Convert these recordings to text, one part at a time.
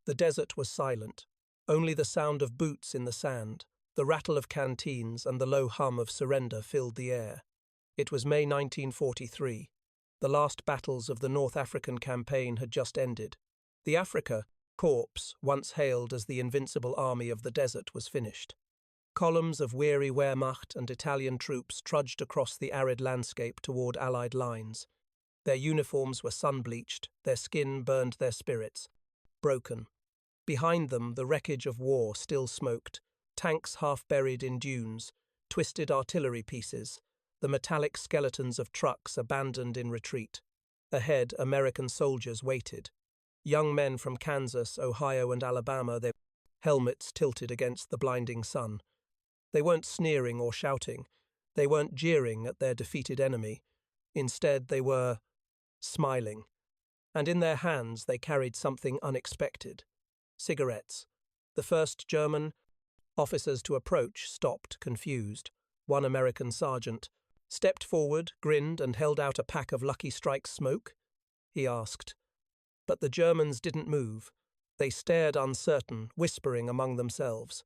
The desert was silent. Only the sound of boots in the sand, the rattle of canteens, and the low hum of surrender filled the air. It was May 1943. The last battles of the North African campaign had just ended. The Afrika Korps, once hailed as the invincible army of the desert, was finished. Columns of weary Wehrmacht and Italian troops trudged across the arid landscape toward Allied lines. Their uniforms were sun-bleached, their skin burned their spirits. Broken. Behind them, the wreckage of war still smoked, tanks half buried in dunes, twisted artillery pieces, the metallic skeletons of trucks abandoned in retreat. Ahead, American soldiers waited. Young men from Kansas, Ohio, and Alabama, their helmets tilted against the blinding sun. They weren't sneering or shouting. They weren't jeering at their defeated enemy. Instead, they were smiling. And in their hands, they carried something unexpected. Cigarettes. The first German officers to approach stopped, confused. One American sergeant stepped forward, grinned, and held out a pack of Lucky Strike smoke. He asked. But the Germans didn't move. They stared uncertain, whispering among themselves.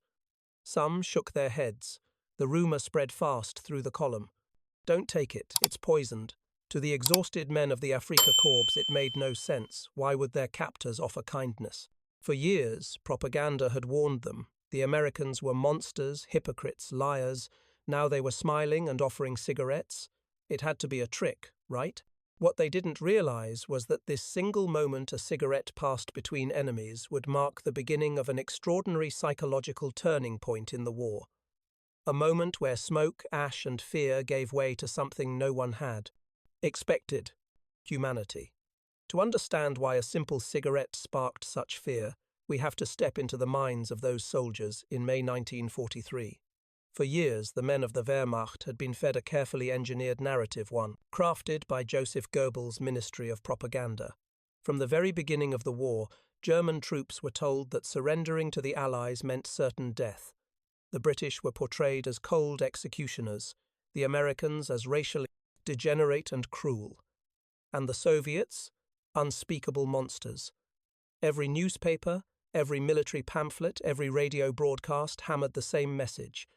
Some shook their heads. The rumor spread fast through the column. Don't take it, it's poisoned. To the exhausted men of the Afrika Korps it made no sense. Why would their captors offer kindness? For years, propaganda had warned them. The Americans were monsters, hypocrites, liars. Now they were smiling and offering cigarettes. It had to be a trick, right? What they didn't realize was that this single moment a cigarette passed between enemies would mark the beginning of an extraordinary psychological turning point in the war. A moment where smoke, ash, and fear gave way to something no one had expected: humanity. To understand why a simple cigarette sparked such fear, we have to step into the minds of those soldiers in May 1943. For years, the men of the Wehrmacht had been fed a carefully engineered narrative, one crafted by Joseph Goebbels' Ministry of Propaganda. From the very beginning of the war, German troops were told that surrendering to the Allies meant certain death. The British were portrayed as cold executioners, the Americans as racially degenerate and cruel, and the Soviets, unspeakable monsters. Every newspaper, every military pamphlet, every radio broadcast hammered the same message: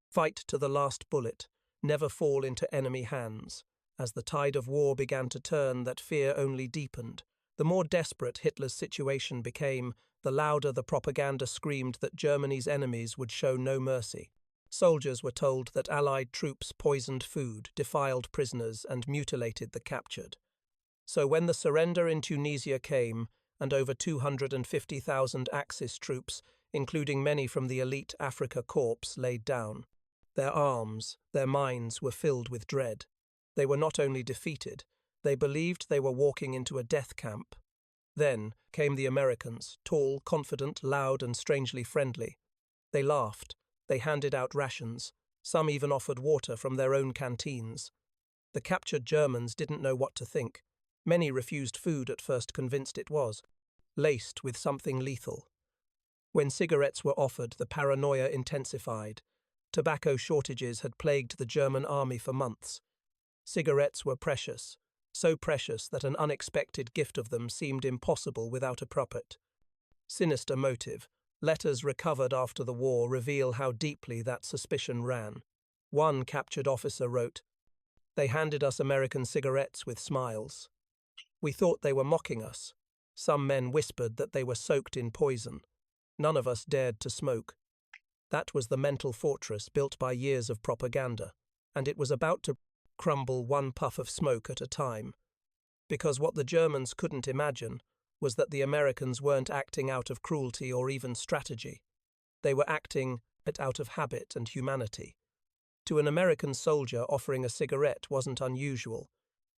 fight to the last bullet, never fall into enemy hands. As the tide of war began to turn, that fear only deepened. The more desperate Hitler's situation became, the louder the propaganda screamed that Germany's enemies would show no mercy. Soldiers were told that Allied troops poisoned food, defiled prisoners, and mutilated the captured. So when the surrender in Tunisia came, and over 250,000 Axis troops, including many from the elite Afrika Korps, laid down, their arms, their minds were filled with dread. They were not only defeated, they believed they were walking into a death camp. Then came the Americans, tall, confident, loud, and strangely friendly. They laughed. They handed out rations. Some even offered water from their own canteens. The captured Germans didn't know what to think. Many refused food at first, convinced it was laced with something lethal. When cigarettes were offered, the paranoia intensified. Tobacco shortages had plagued the German army for months. Cigarettes were precious, so precious that an unexpected gift of them seemed impossible without a profit. Sinister motive. Letters recovered after the war reveal how deeply that suspicion ran. One captured officer wrote, "They handed us American cigarettes with smiles. We thought they were mocking us. Some men whispered that they were soaked in poison. None of us dared to smoke." That was the mental fortress built by years of propaganda, and it was about to crumble one puff of smoke at a time. Because what the Germans couldn't imagine was that the Americans weren't acting out of cruelty or even strategy. They were acting out of habit and humanity. To an American soldier, offering a cigarette wasn't unusual.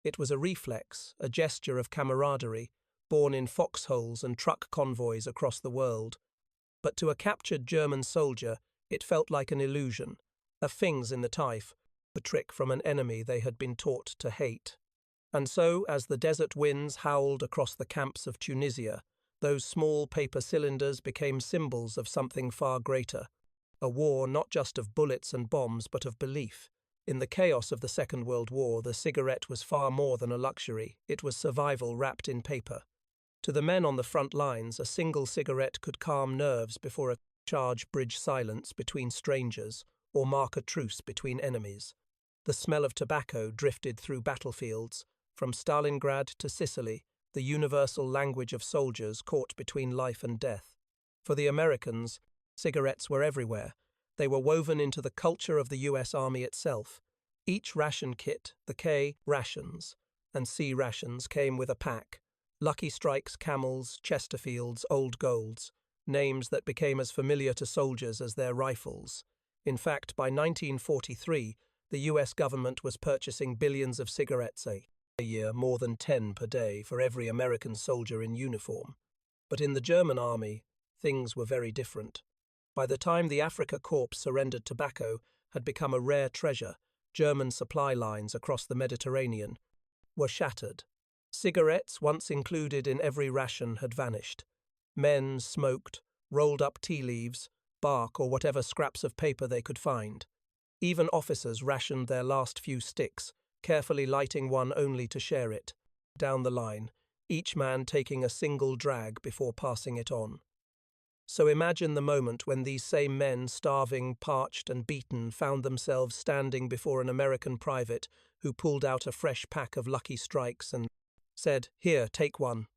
It was a reflex, a gesture of camaraderie, born in foxholes and truck convoys across the world. But to a captured German soldier, it felt like an illusion, a fings in the Taif, a trick from an enemy they had been taught to hate. And so, as the desert winds howled across the camps of Tunisia, those small paper cylinders became symbols of something far greater, a war not just of bullets and bombs, but of belief. In the chaos of the Second World War, the cigarette was far more than a luxury. It was survival wrapped in paper. To the men on the front lines, a single cigarette could calm nerves before a charge bridge silence between strangers or mark a truce between enemies. The smell of tobacco drifted through battlefields, from Stalingrad to Sicily, the universal language of soldiers caught between life and death. For the Americans, cigarettes were everywhere. They were woven into the culture of the US Army itself. Each ration kit, the K rations and C rations, came with a pack. Lucky Strikes, Camels, Chesterfields, Old Golds, names that became as familiar to soldiers as their rifles. In fact, by 1943, the US government was purchasing billions of cigarettes a year, more than 10 per day, for every American soldier in uniform. But in the German army, things were very different. By the time the Afrika Korps surrendered, tobacco had become a rare treasure. German supply lines across the Mediterranean were shattered. Cigarettes, once included in every ration, had vanished. Men smoked, rolled up tea leaves, bark, or whatever scraps of paper they could find. Even officers rationed their last few sticks, carefully lighting one only to share it. Down the line, each man taking a single drag before passing it on. So imagine the moment when these same men, starving, parched and beaten, found themselves standing before an American private who pulled out a fresh pack of Lucky Strikes and said, "Here, take one."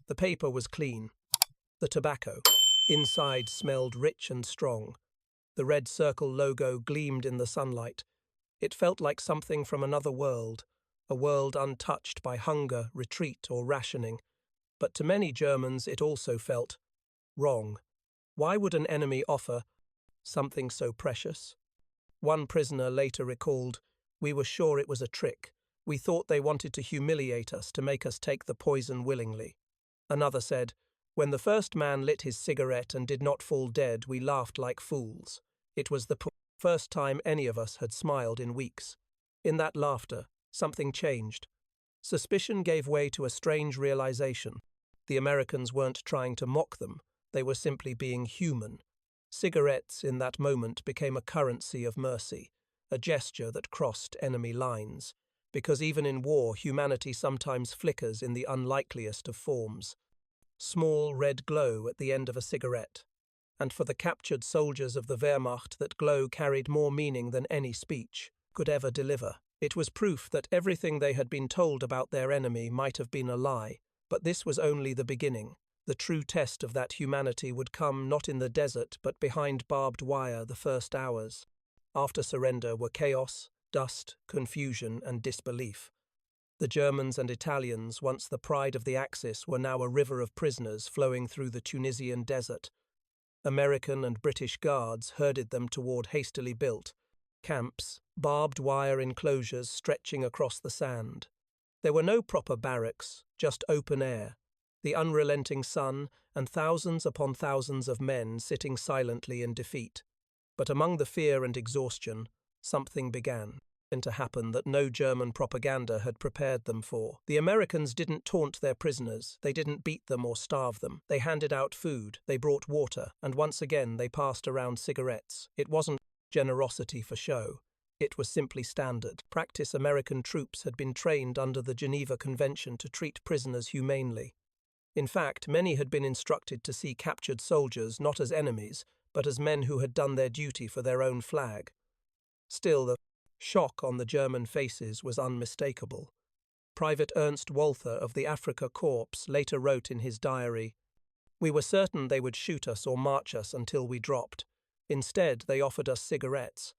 The paper was clean. The tobacco, inside, smelled rich and strong. The red circle logo gleamed in the sunlight. It felt like something from another world, a world untouched by hunger, retreat, or rationing. But to many Germans it also felt wrong. Why would an enemy offer something so precious? One prisoner later recalled, "We were sure it was a trick. We thought they wanted to humiliate us, to make us take the poison willingly." Another said, "When the first man lit his cigarette and did not fall dead, we laughed like fools. It was the first time any of us had smiled in weeks." In that laughter, something changed. Suspicion gave way to a strange realization. The Americans weren't trying to mock them. They were simply being human. Cigarettes in that moment became a currency of mercy, a gesture that crossed enemy lines. Because even in war, humanity sometimes flickers in the unlikeliest of forms. Small red glow at the end of a cigarette. And for the captured soldiers of the Wehrmacht, that glow carried more meaning than any speech could ever deliver. It was proof that everything they had been told about their enemy might have been a lie. But this was only the beginning. The true test of that humanity would come not in the desert, but behind barbed wire. The first hours after surrender were chaos, dust, confusion, and disbelief. The Germans and Italians, once the pride of the Axis, were now a river of prisoners flowing through the Tunisian desert. American and British guards herded them toward hastily built camps, barbed wire enclosures stretching across the sand. There were no proper barracks, just open air, the unrelenting sun, and thousands upon thousands of men sitting silently in defeat. But among the fear and exhaustion, something began to happen that no German propaganda had prepared them for. The Americans didn't taunt their prisoners, they didn't beat them or starve them. They handed out food, they brought water, and once again they passed around cigarettes. It wasn't generosity for show. It was simply standard practice. American troops had been trained under the Geneva Convention to treat prisoners humanely. In fact, many had been instructed to see captured soldiers not as enemies, but as men who had done their duty for their own flag. Still, the shock on the German faces was unmistakable. Private Ernst Walther of the Afrika Korps later wrote in his diary, "We were certain they would shoot us or march us until we dropped. Instead, they offered us cigarettes.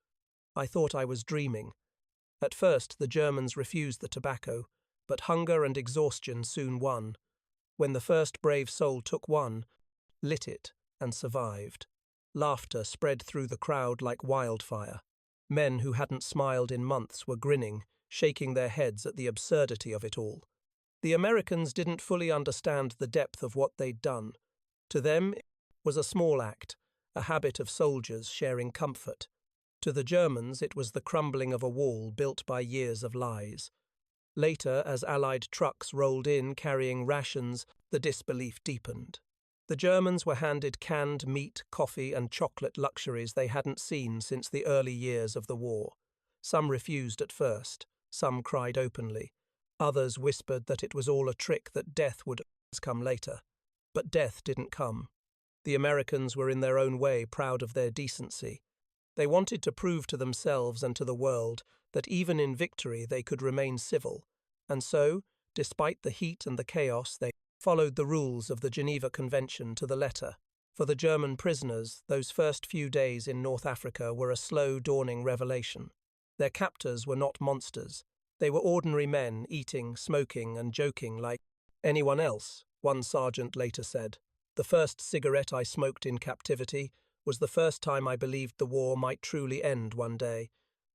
I thought I was dreaming. At first, the Germans refused the tobacco, but hunger and exhaustion soon won. When the first brave soul took one, lit it, and survived. Laughter spread through the crowd like wildfire. Men who hadn't smiled in months were grinning, shaking their heads at the absurdity of it all. The Americans didn't fully understand the depth of what they'd done. To them, it was a small act, a habit of soldiers sharing comfort. To the Germans, it was the crumbling of a wall built by years of lies. Later, as Allied trucks rolled in carrying rations, the disbelief deepened. The Germans were handed canned meat, coffee, and chocolate luxuries they hadn't seen since the early years of the war. Some refused at first, some cried openly. Others whispered that it was all a trick, that death would come later. But death didn't come. The Americans were in their own way proud of their decency. They wanted to prove to themselves and to the world that even in victory they could remain civil, and so, despite the heat and the chaos, they followed the rules of the Geneva Convention to the letter. For the German prisoners, those first few days in North Africa were a slow, dawning revelation. Their captors were not monsters. They were ordinary men, eating, smoking, and joking like anyone else, one sergeant later said. The first cigarette I smoked in captivity was the first time I believed the war might truly end one day.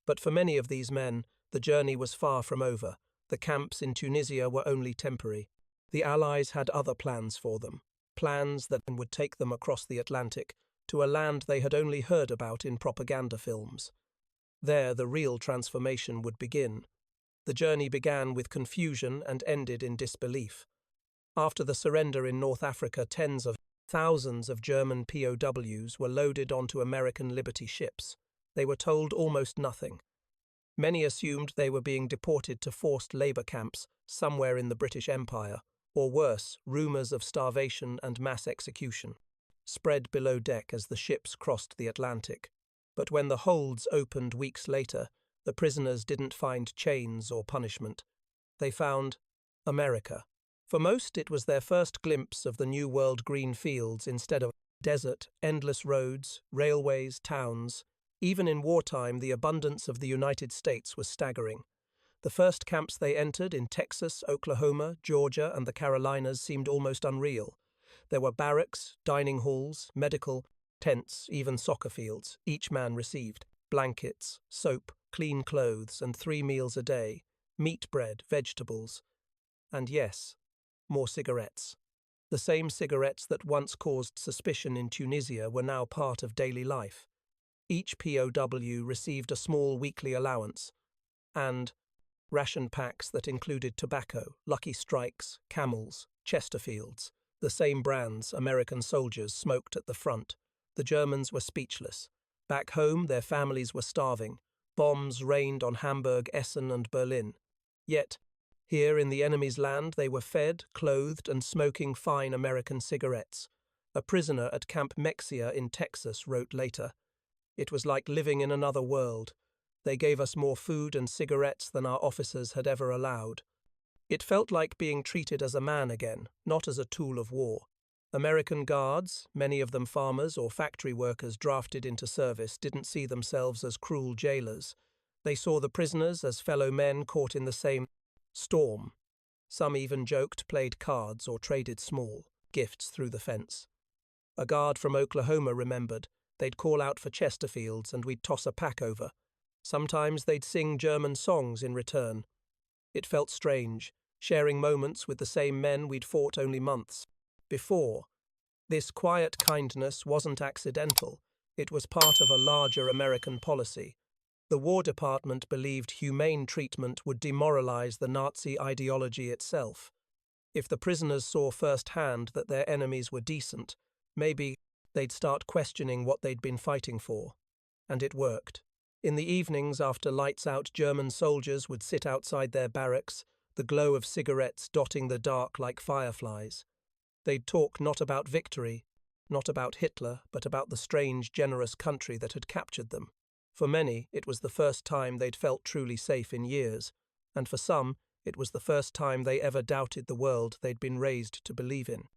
But for many of these men, the journey was far from over. The camps in Tunisia were only temporary. The Allies had other plans for them, plans that would take them across the Atlantic to a land they had only heard about in propaganda films. There, the real transformation would begin. The journey began with confusion and ended in disbelief. After the surrender in North Africa, tens of thousands of German POWs were loaded onto American Liberty ships. They were told almost nothing. Many assumed they were being deported to forced labor camps somewhere in the British Empire, or worse, rumors of starvation and mass execution spread below deck as the ships crossed the Atlantic. But when the holds opened weeks later, the prisoners didn't find chains or punishment. They found America. For most, it was their first glimpse of the New World green fields instead of desert, endless roads, railways, towns. Even in wartime, the abundance of the United States was staggering. The first camps they entered in Texas, Oklahoma, Georgia, and the Carolinas seemed almost unreal. There were barracks, dining halls, medical tents, even soccer fields. Each man received blankets, soap, clean clothes, and 3 meals a day, meat, bread, vegetables, and yes, more cigarettes. The same cigarettes that once caused suspicion in Tunisia were now part of daily life. Each POW received a small weekly allowance, and ration packs that included tobacco, Lucky Strikes, Camels, Chesterfields, the same brands American soldiers smoked at the front. The Germans were speechless. Back home, their families were starving. Bombs rained on Hamburg, Essen, and Berlin. Yet, here in the enemy's land, they were fed, clothed, and smoking fine American cigarettes. A prisoner at Camp Mexia in Texas wrote later, "It was like living in another world. They gave us more food and cigarettes than our officers had ever allowed. It felt like being treated as a man again, not as a tool of war." American guards, many of them farmers or factory workers drafted into service, didn't see themselves as cruel jailers. They saw the prisoners as fellow men caught in the same storm. Some even joked, played cards, or traded small gifts through the fence. A guard from Oklahoma remembered, they'd call out for Chesterfields and we'd toss a pack over. Sometimes they'd sing German songs in return. It felt strange, sharing moments with the same men we'd fought only months before. This quiet kindness wasn't accidental. It was part of a larger American policy. The War Department believed humane treatment would demoralize the Nazi ideology itself. If the prisoners saw firsthand that their enemies were decent, maybe they'd start questioning what they'd been fighting for. And it worked. In the evenings after lights out, German soldiers would sit outside their barracks, the glow of cigarettes dotting the dark like fireflies. They'd talk not about victory, not about Hitler, but about the strange, generous country that had captured them. For many, it was the first time they'd felt truly safe in years, and for some, it was the first time they ever doubted the world they'd been raised to believe in.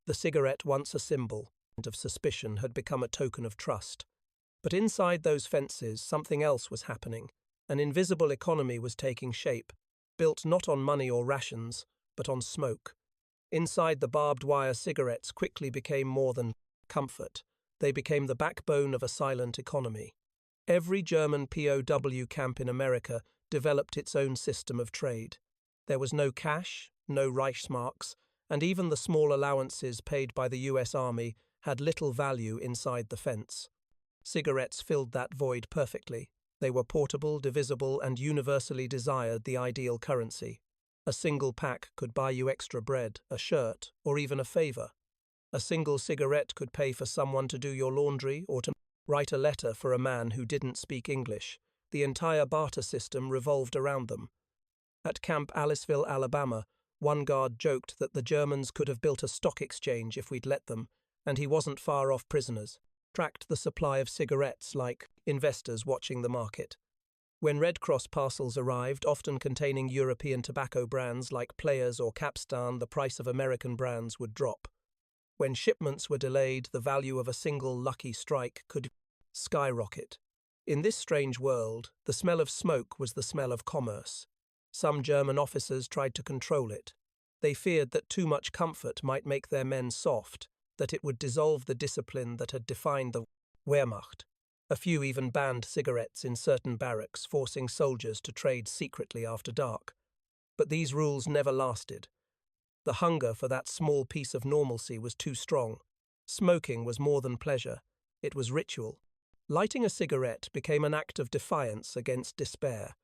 The cigarette, once a symbol of suspicion, had become a token of trust. But inside those fences, something else was happening. An invisible economy was taking shape, built not on money or rations, but on smoke. Inside, the barbed wire cigarettes quickly became more than comfort. They became the backbone of a silent economy. Every German POW camp in America developed its own system of trade. There was no cash, no Reichsmarks, and even the small allowances paid by the US Army had little value inside the fence. Cigarettes filled that void perfectly. They were portable, divisible, and universally desired, the ideal currency. A single pack could buy you extra bread, a shirt, or even a favor. A single cigarette could pay for someone to do your laundry or to write a letter for a man who didn't speak English. The entire barter system revolved around them. At Camp Aliceville, Alabama, One guard joked that the Germans could have built a stock exchange if we'd let them, and he wasn't far off prisoners. Tracked the supply of cigarettes like investors watching the market. When Red Cross parcels arrived, often containing European tobacco brands like Players or Capstan, the price of American brands would drop. When shipments were delayed, the value of a single lucky strike could skyrocket. In this strange world, the smell of smoke was the smell of commerce. Some German officers tried to control it. They feared that too much comfort might make their men soft, that it would dissolve the discipline that had defined the Wehrmacht. A few even banned cigarettes in certain barracks, forcing soldiers to trade secretly after dark. But these rules never lasted. The hunger for that small piece of normalcy was too strong. Smoking was more than pleasure. It was ritual. Lighting a cigarette became an act of defiance against despair.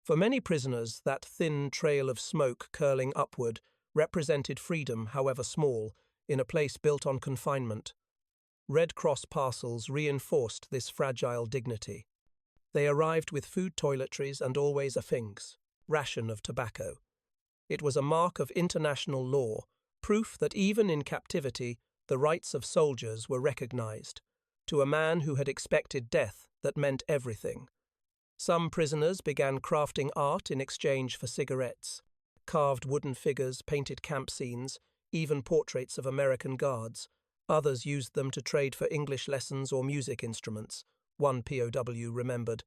For many prisoners, that thin trail of smoke curling upward represented freedom, however small, in a place built on confinement. Red Cross parcels reinforced this fragile dignity. They arrived with food toiletries and always a fings, ration of tobacco. It was a mark of international law, proof that even in captivity, the rights of soldiers were recognized. To a man who had expected death, that meant everything. Some prisoners began crafting art in exchange for cigarettes, carved wooden figures, painted camp scenes, even portraits of American guards. Others used them to trade for English lessons or music instruments, one POW remembered.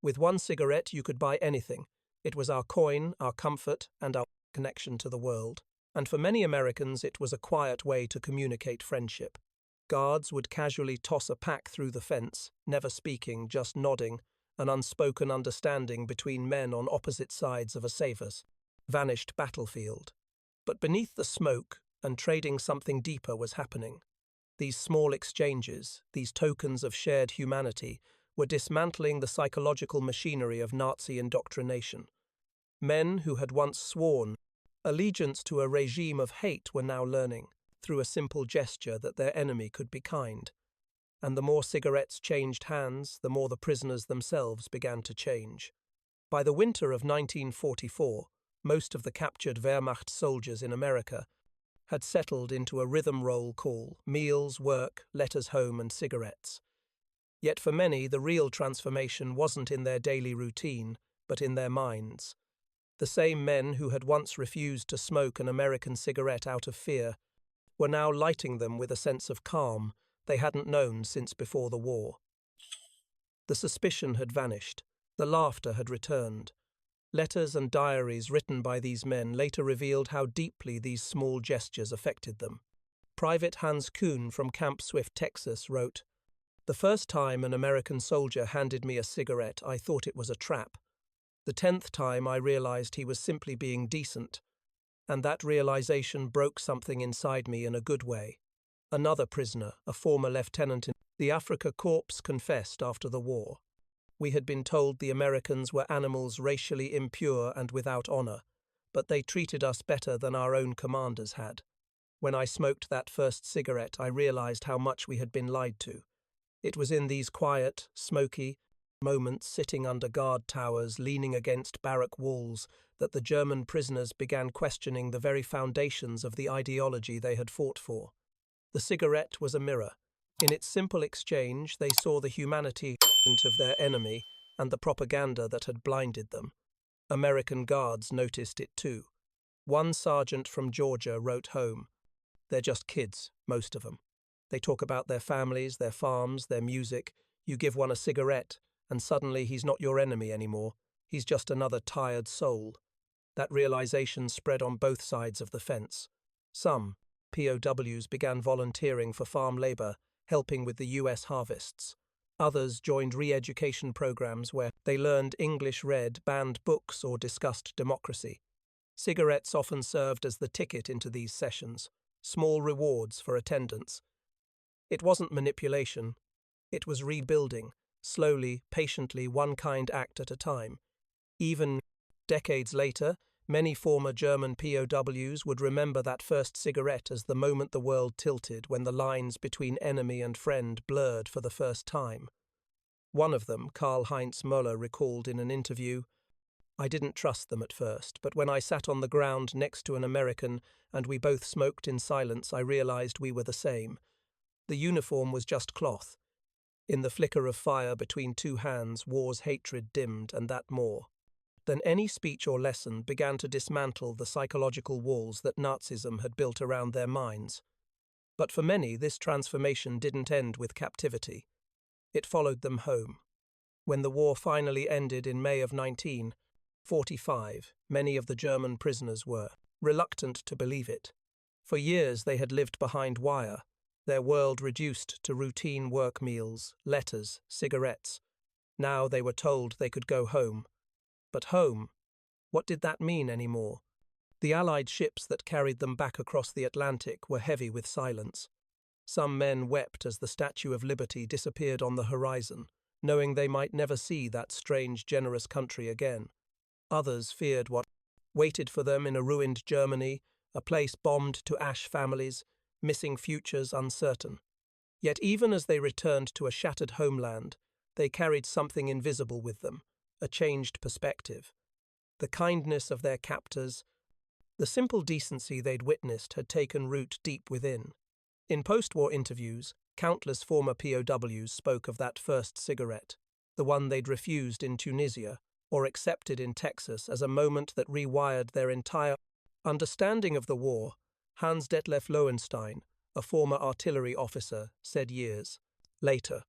With one cigarette you could buy anything. It was our coin, our comfort, and our connection to the world. And for many Americans it was a quiet way to communicate friendship. Guards would casually toss a pack through the fence, never speaking, just nodding, an unspoken understanding between men on opposite sides of a savor's vanished battlefield. But beneath the smoke, and trading something deeper was happening. These small exchanges, these tokens of shared humanity, were dismantling the psychological machinery of Nazi indoctrination. Men who had once sworn allegiance to a regime of hate were now learning, through a simple gesture, that their enemy could be kind. And the more cigarettes changed hands, the more the prisoners themselves began to change. By the winter of 1944, most of the captured Wehrmacht soldiers in America had settled into a rhythm roll call: meals, work, letters home, and cigarettes. Yet for many, the real transformation wasn't in their daily routine, but in their minds. The same men who had once refused to smoke an American cigarette out of fear were now lighting them with a sense of calm they hadn't known since before the war. The suspicion had vanished. The laughter had returned. Letters and diaries written by these men later revealed how deeply these small gestures affected them. Private Hans Kuhn from Camp Swift, Texas, wrote, "The first time an American soldier handed me a cigarette, I thought it was a trap. The 10th time I realized he was simply being decent, and that realization broke something inside me in a good way." Another prisoner, a former lieutenant in the Afrika Korps, confessed after the war. "We had been told the Americans were animals racially impure and without honor, but they treated us better than our own commanders had. When I smoked that first cigarette, I realized how much we had been lied to. It was in these quiet, smoky moments, sitting under guard towers, leaning against barrack walls, that the German prisoners began questioning the very foundations of the ideology they had fought for. The cigarette was a mirror. In its simple exchange, they saw the humanity of their enemy and the propaganda that had blinded them. American guards noticed it too. One sergeant from Georgia wrote home, "They're just kids, most of them. They talk about their families, their farms, their music. You give one a cigarette, and suddenly he's not your enemy anymore. He's just another tired soul." That realization spread on both sides of the fence. Some POWs began volunteering for farm labor, helping with the U.S. harvests. Others joined re-education programs where they learned English, read, banned books, or discussed democracy. Cigarettes often served as the ticket into these sessions, small rewards for attendance. It wasn't manipulation. It was rebuilding, slowly, patiently, one kind act at a time. Even decades later, many former German POWs would remember that first cigarette as the moment the world tilted, when the lines between enemy and friend blurred for the first time. One of them, Karl-Heinz Müller, recalled in an interview, I didn't trust them at first, but when I sat on the ground next to an American and we both smoked in silence, I realized we were the same. The uniform was just cloth. In the flicker of fire between two hands, war's hatred dimmed, and that more than any speech or lesson began to dismantle the psychological walls that Nazism had built around their minds. But for many, this transformation didn't end with captivity. It followed them home. When the war finally ended in May of 1945, many of the German prisoners were reluctant to believe it. For years they had lived behind wire, their world reduced to routine work meals, letters, cigarettes. Now they were told they could go home. But home, what did that mean anymore? The Allied ships that carried them back across the Atlantic were heavy with silence. Some men wept as the Statue of Liberty disappeared on the horizon, knowing they might never see that strange, generous country again. Others feared what waited for them in a ruined Germany, a place bombed to ash families, missing futures uncertain. Yet even as they returned to a shattered homeland, they carried something invisible with them, a changed perspective. The kindness of their captors, the simple decency they'd witnessed had taken root deep within. In post-war interviews, countless former POWs spoke of that first cigarette, the one they'd refused in Tunisia or accepted in Texas, as a moment that rewired their entire understanding of the war. Hans Detlef Lohenstein, a former artillery officer, said years later,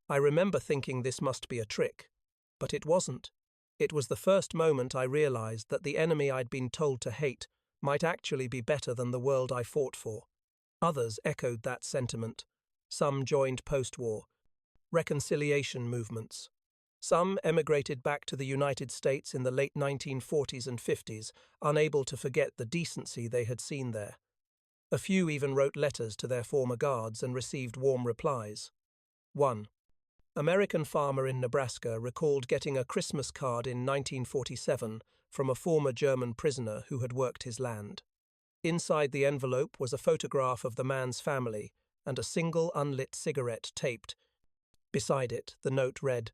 "I remember thinking this must be a trick. But it wasn't. It was the first moment I realized that the enemy I'd been told to hate might actually be better than the world I fought for." Others echoed that sentiment. Some joined post-war reconciliation movements. Some emigrated back to the United States in the late 1940s and 50s, unable to forget the decency they had seen there. A few even wrote letters to their former guards and received warm replies. One American farmer in Nebraska recalled getting a Christmas card in 1947 from a former German prisoner who had worked his land. Inside the envelope was a photograph of the man's family and a single unlit cigarette taped. Beside it, the note read,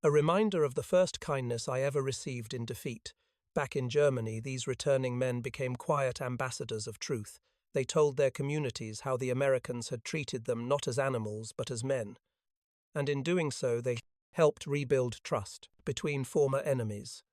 "A reminder of the first kindness I ever received in defeat. Back in Germany, these returning men became quiet ambassadors of truth. They told their communities how the Americans had treated them not as animals but as men. And in doing so, they helped rebuild trust between former enemies."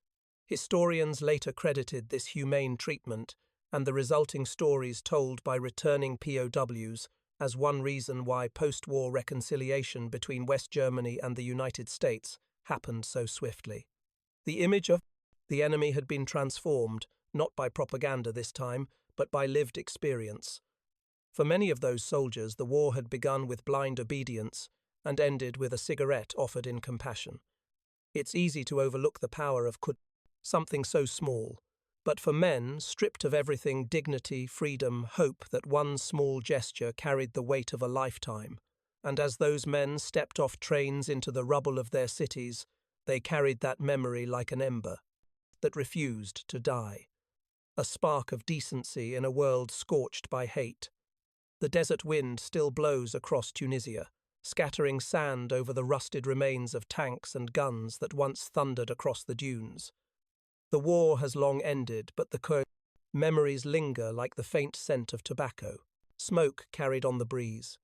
Historians later credited this humane treatment and the resulting stories told by returning POWs as one reason why post-war reconciliation between West Germany and the United States happened so swiftly. The image of the enemy had been transformed, not by propaganda this time, but by lived experience. For many of those soldiers, the war had begun with blind obedience and ended with a cigarette offered in compassion. It's easy to overlook the power of something so small, but for men, stripped of everything, dignity, freedom, hope, that one small gesture carried the weight of a lifetime. And as those men stepped off trains into the rubble of their cities, they carried that memory like an ember that refused to die. A spark of decency in a world scorched by hate. The desert wind still blows across Tunisia, scattering sand over the rusted remains of tanks and guns that once thundered across the dunes. The war has long ended, but the memories linger like the faint scent of tobacco, smoke carried on the breeze.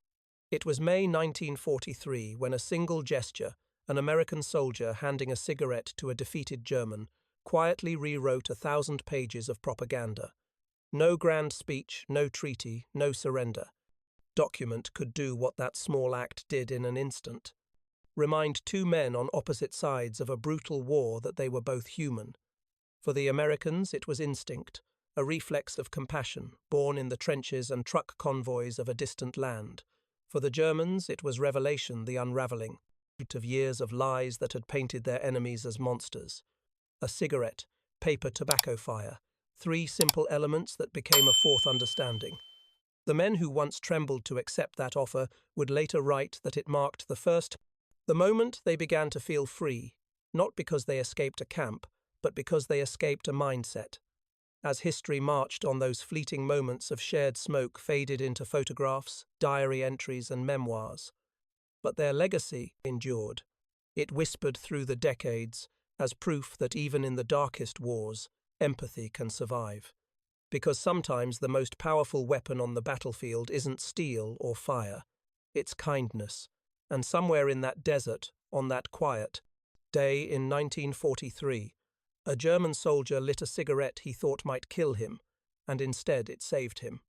It was May 1943 when a single gesture, an American soldier handing a cigarette to a defeated German, quietly rewrote 1,000 pages of propaganda. No grand speech, no treaty, no surrender. Document could do what that small act did in an instant. Remind two men on opposite sides of a brutal war that they were both human. For the Americans, it was instinct, a reflex of compassion, born in the trenches and truck convoys of a distant land. For the Germans, it was revelation, the unraveling of years of lies that had painted their enemies as monsters. A cigarette, paper, tobacco, fire, three simple elements that became a fourth understanding. The men who once trembled to accept that offer would later write that it marked the moment they began to feel free, not because they escaped a camp, but because they escaped a mindset. As history marched on, those fleeting moments of shared smoke faded into photographs, diary entries, and memoirs. But their legacy endured. It whispered through the decades, as proof that even in the darkest wars, empathy can survive. Because sometimes the most powerful weapon on the battlefield isn't steel or fire, it's kindness. And somewhere in that desert, on that quiet day in 1943, a German soldier lit a cigarette he thought might kill him, and instead it saved him.